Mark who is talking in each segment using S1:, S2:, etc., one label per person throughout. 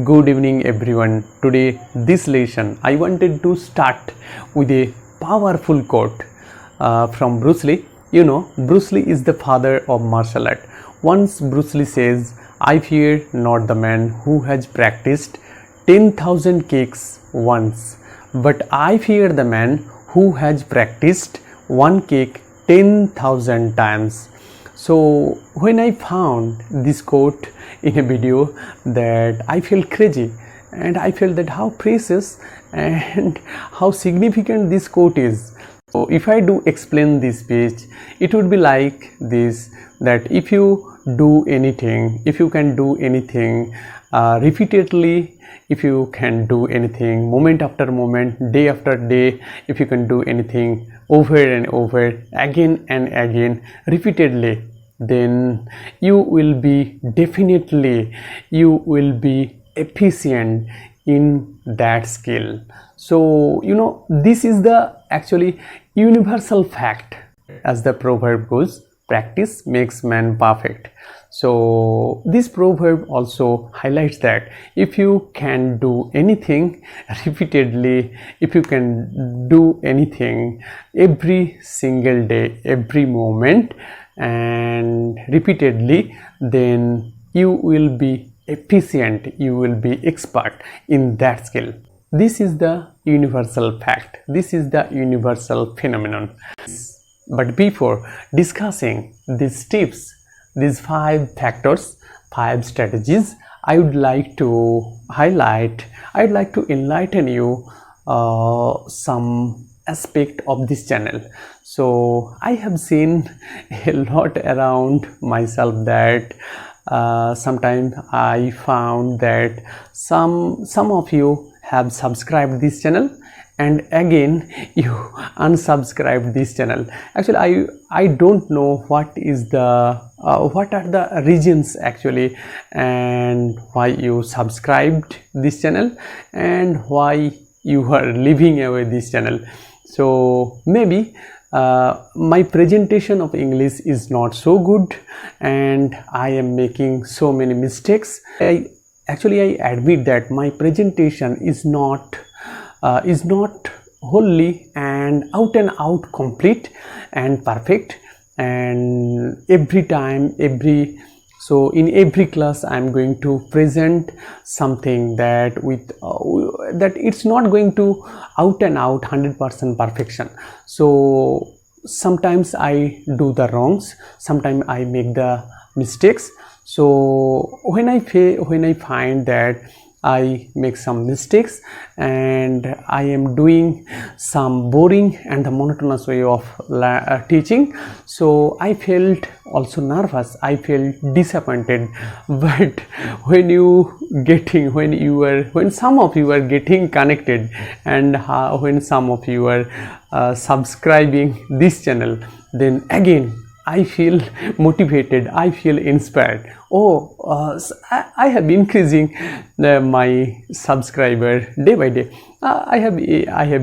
S1: Good evening everyone. Today this lesson I wanted to start with a powerful quote from Bruce Lee. You know, Bruce Lee is the father of martial art. Once Bruce Lee says, "I fear not the man who has practiced 10,000 kicks once, but I fear the man who has practiced one kick 10,000 times." So when I found this quote in a video, that I felt crazy, and I felt that how precious and how significant this quote is. So if I do explain this page, it would be like this, that if you do anything, if you can do anything repeatedly, if you can do anything moment after moment, day after day, if you can do anything over and over, again and again, repeatedly, then you will be efficient in that skill. So you know, this is the actually universal fact. As the proverb goes, practice makes man perfect. So this proverb also highlights that if you can do anything repeatedly, if you can do anything every single day, every moment, and repeatedly, then you will be efficient, you will be expert in that skill. This is the universal fact, this is the universal phenomenon. But before discussing these tips, these 5 factors, 5 strategies, I would like to highlight, I would like to enlighten you some aspect of this channel. So I have seen a lot around myself that sometimes I found that some of you have subscribed this channel, and again you unsubscribed this channel. Actually I don't know what is the what are the reasons actually, and why you subscribed this channel and why you are leaving away this channel. So maybe my presentation of English is not so good, and I am making so many mistakes. I admit that my presentation is not wholly and out complete and perfect, and so in every class I am going to present something that with that it's not going to out 100% perfection. So sometimes I do the wrongs, sometimes I make the mistakes. So when I find that I make some mistakes and I am doing some boring and the monotonous way of teaching, so I felt also nervous, I felt disappointed. But when some of you are getting connected, and when some of you are subscribing this channel, then again I feel motivated, I feel inspired. I have been increasing my subscriber day by day. I have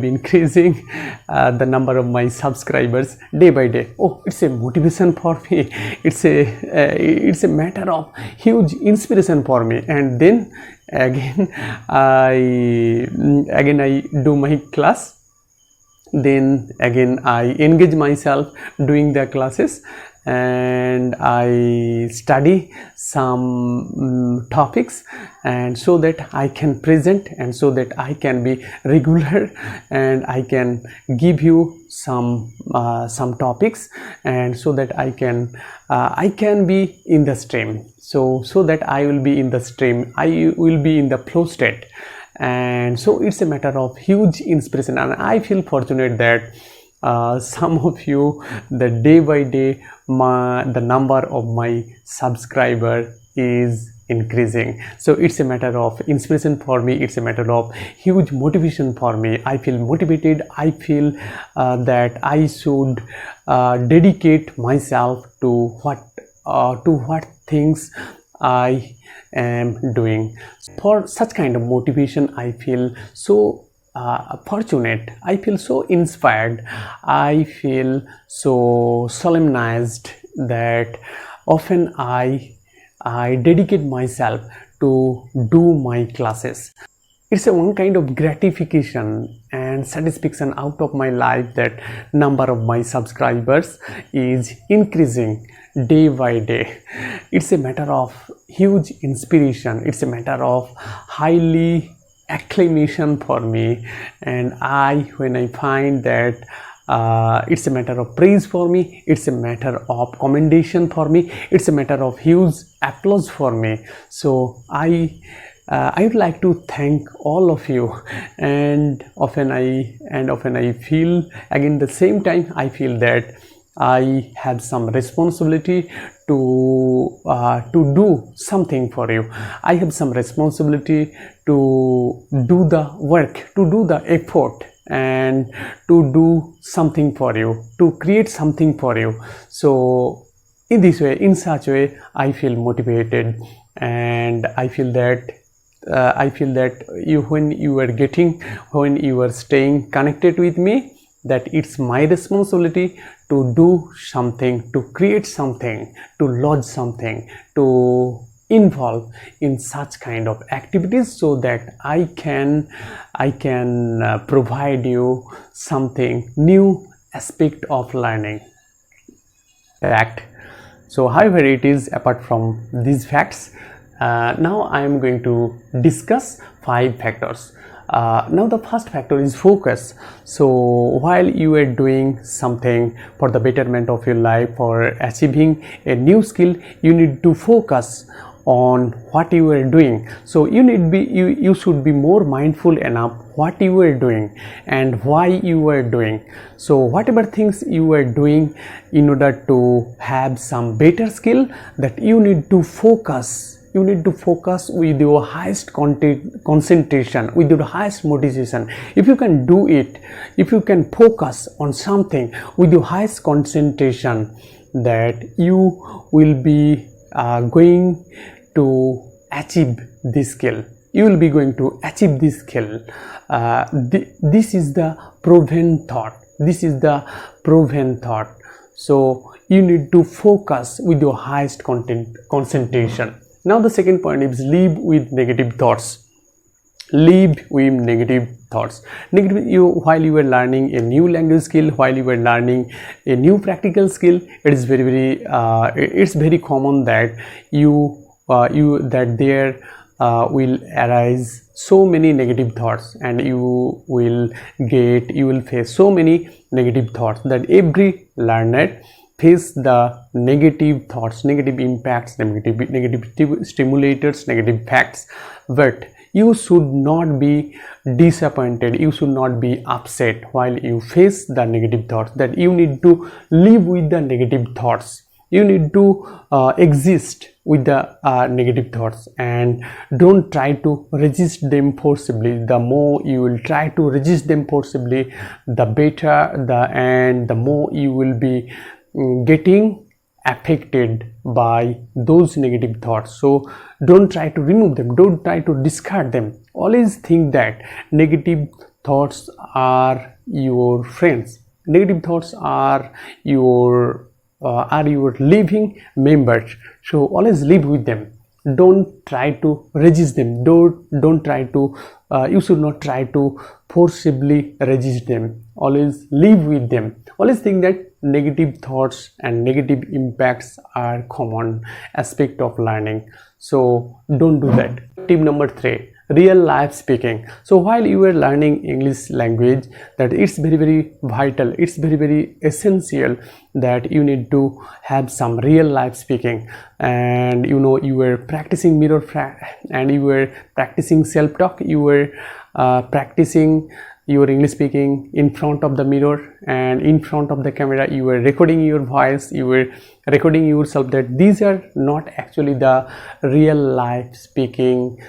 S1: been increasing the number of my subscribers day by day. It's a motivation for me. It's a matter of huge inspiration for me. And then again I do my class. Then again I engage myself doing the classes, and I study some topics, and so that I can present, and so that I can be regular, and I can give you some topics, and so that I can be in the stream. So that I will be in the stream, I will be in the flow state. And so it's a matter of huge inspiration, and I feel fortunate that some of you, the day by day the number of my subscriber is increasing. So it's a matter of inspiration for me, it's a matter of huge motivation for me. I feel motivated, I feel that I should dedicate myself to what things I am doing. For such kind of motivation, I feel so fortunate, I feel so inspired, I feel so solemnized that often I dedicate myself to do my classes. It's a one kind of gratification and satisfaction out of my life that number of my subscribers is increasing day by day. It's a matter of huge inspiration. It's a matter of highly acclamation for me, and when I find that it's a matter of praise for me, it's a matter of commendation for me, it's a matter of huge applause for me. So I would like to thank all of you, and often I feel, again the same time I feel that I have some responsibility to do something for you. I have some responsibility to do the work, to do the effort, and to do something for you, to create something for you. So in this way, in such way, I feel motivated, and I feel that when you are staying connected with me, that it's my responsibility to do something, to create something, to lodge something, to involve in such kind of activities, so that I can provide you something new aspect of learning. Fact. So however it is, apart from these facts, now I am going to discuss 5 factors. Now the first factor is focus. So while you are doing something for the betterment of your life, for achieving a new skill, you need to focus on what you are doing. So you should be more mindful enough what you are doing and why you are doing. So whatever things you are doing, in order to have some better skill, that you need to focus. You need to focus with your highest concentration, with your highest motivation. If you can do it, if you can focus on something with your highest concentration, that you will be going to achieve this skill. You will be going to achieve this skill. This is the proven thought. This is the proven thought. So you need to focus with your highest concentration. Now the second point is live with negative thoughts. Live with negative thoughts. While you are learning a new language skill, while you are learning a new practical skill, it is it's very common that there will arise so many negative thoughts, and you will face so many negative thoughts, that every learner face the negative thoughts, negative impacts, negative stimulators, negative facts. But you should not be disappointed, you should not be upset while you face the negative thoughts, that you need to live with the negative thoughts. You need to exist with the negative thoughts, and don't try to resist them forcibly. The more you will try to resist them forcibly, the better, the more you will be getting affected by those negative thoughts. So don't try to remove them, don't try to discard them. Always think that negative thoughts are your friends. Negative thoughts are your living members. So always live with them. Don't try to resist them. Don't try to you should not try to forcibly resist them. Always live with them. Always think that negative thoughts and negative impacts are common aspect of learning. So don't do that. Tip number 3, real life speaking. So while you are learning English language, that it's very vital, it's very essential that you need to have some real life speaking. And you were practicing mirror and you were practicing self-talk, you were practicing your English speaking in front of the mirror and in front of the camera. You were recording your voice, you were recording yourself. That these are not actually the real life speaking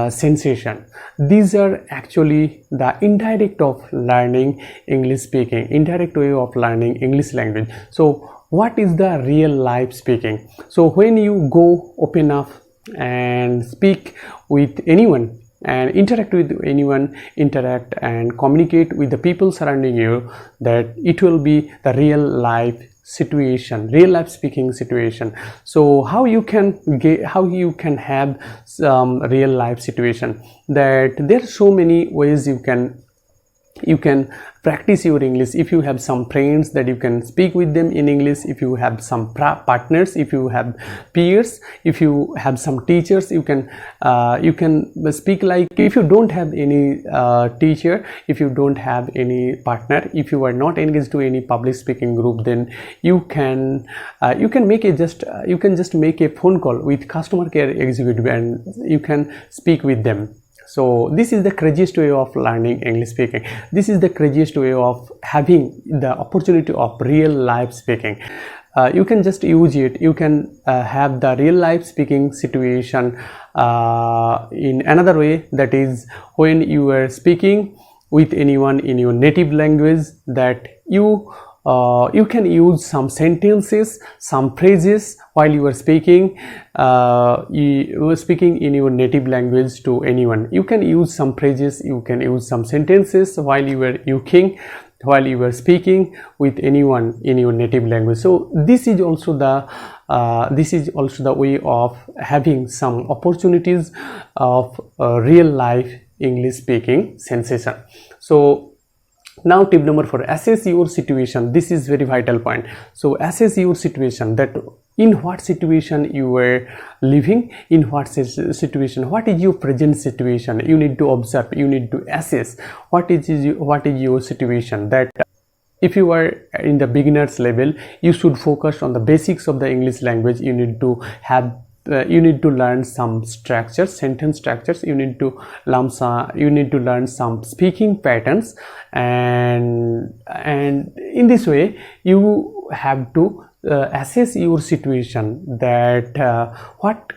S1: sensation. These are actually the indirect of learning English speaking, indirect way of learning English language. So what is the real life speaking? So when you go open up and speak with anyone and interact with anyone, interact and communicate with the people surrounding you, that it will be the real life situation, real life speaking situation. So how you can have some real life situation, that there are so many ways you can practice your English. If you have some friends that you can speak with them in English, if you have some partners, if you have peers, if you have some teachers, you can speak like. If you don't have any teacher, if you don't have any partner, if you are not engaged to any public speaking group, then you can just make a phone call with customer care executive and you can speak with them. So this is the craziest way of learning English speaking. This is the craziest way of having the opportunity of real life speaking. You can just use it. You can have the real life speaking situation in another way, that is when you are speaking with anyone in your native language, that you can use some sentences, some phrases while you are speaking. You are speaking in your native language to anyone. You can use some phrases, you can use some sentences while you are speaking with anyone in your native language. So this is also the way of having some opportunities of real life English speaking sensation. So now tip number 4, assess your situation. This is very vital point. So assess your situation, that in what situation you were living, in what situation, what is your present situation. You need to observe, you need to assess what is your situation. That if you are in the beginners level, you should focus on the basics of the English language. You need to have you need to learn some structures, sentence structures. You need to learn some speaking patterns, and in this way you have to assess your situation, that what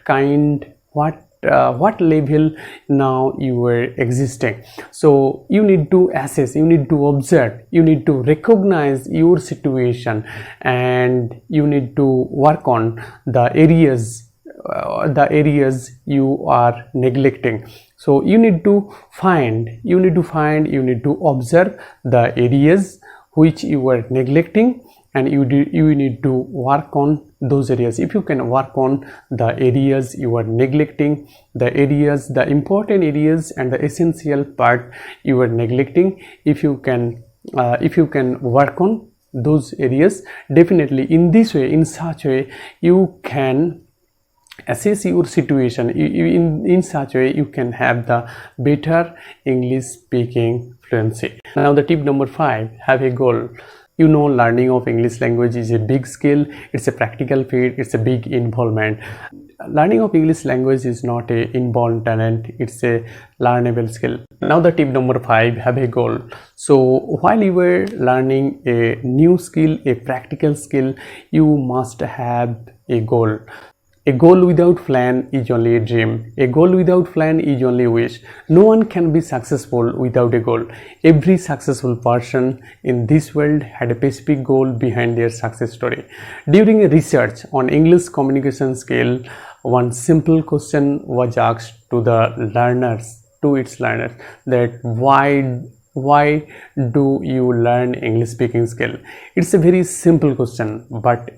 S1: level now you are existing. So you need to assess, you need to observe, you need to recognize your situation, and you need to work on the areas you are neglecting. So you need to observe the areas which you are neglecting, and you need to work on those areas. If you can work on the areas you are neglecting, the important areas and the essential part you are neglecting, if you can work on those areas, definitely in such way you can assess your situation. In such way you can have the better English speaking fluency. Now the tip number 5, have a goal. You know, learning of English language is a big skill, it's a practical feat, it's a big involvement. Learning of English language is not a inborn talent, it's a learnable skill. Now the tip number 5, have a goal. So while you were learning a new skill, a practical skill, you must have a goal. A goal without plan is only a dream. A goal without plan is only a wish. No one can be successful without a goal. Every successful person in this world had a specific goal behind their success story. During a research on English communication skill, one simple question was asked to its learners, that why do you learn English speaking skill? It's a very simple question, but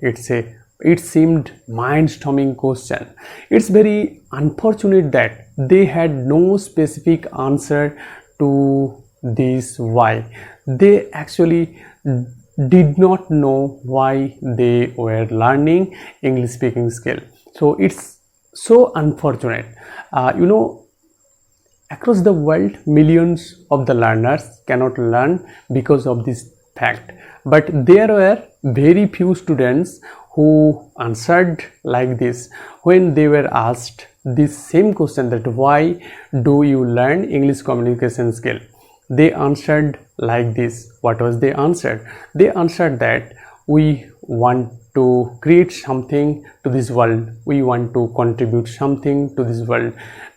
S1: it seemed mind-storming question. It's very unfortunate that they had no specific answer to this why. They actually did not know why they were learning English speaking skill. So it's so unfortunate. Across the world, millions of the learners cannot learn because of this fact. But there were very few students who answered like this when they were asked this same question, that why do you learn English communication skill? They answered like this. What was the answer? They answered that we want to create something to this world, we want to contribute something to this world,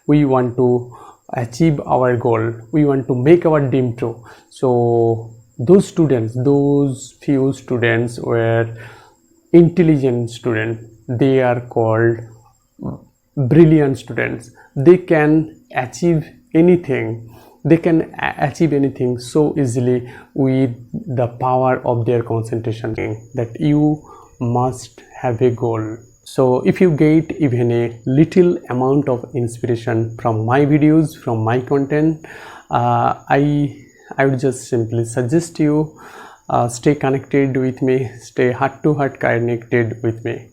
S1: we want to achieve our goal, we want to make our dream true. So those few students were intelligent students. They are called brilliant students. They can achieve anything they can achieve anything so easily with the power of their concentration. That you must have a goal. So if you get even a little amount of inspiration from my videos, from my content, I would just simply suggest you stay connected with me, stay heart to heart connected with me.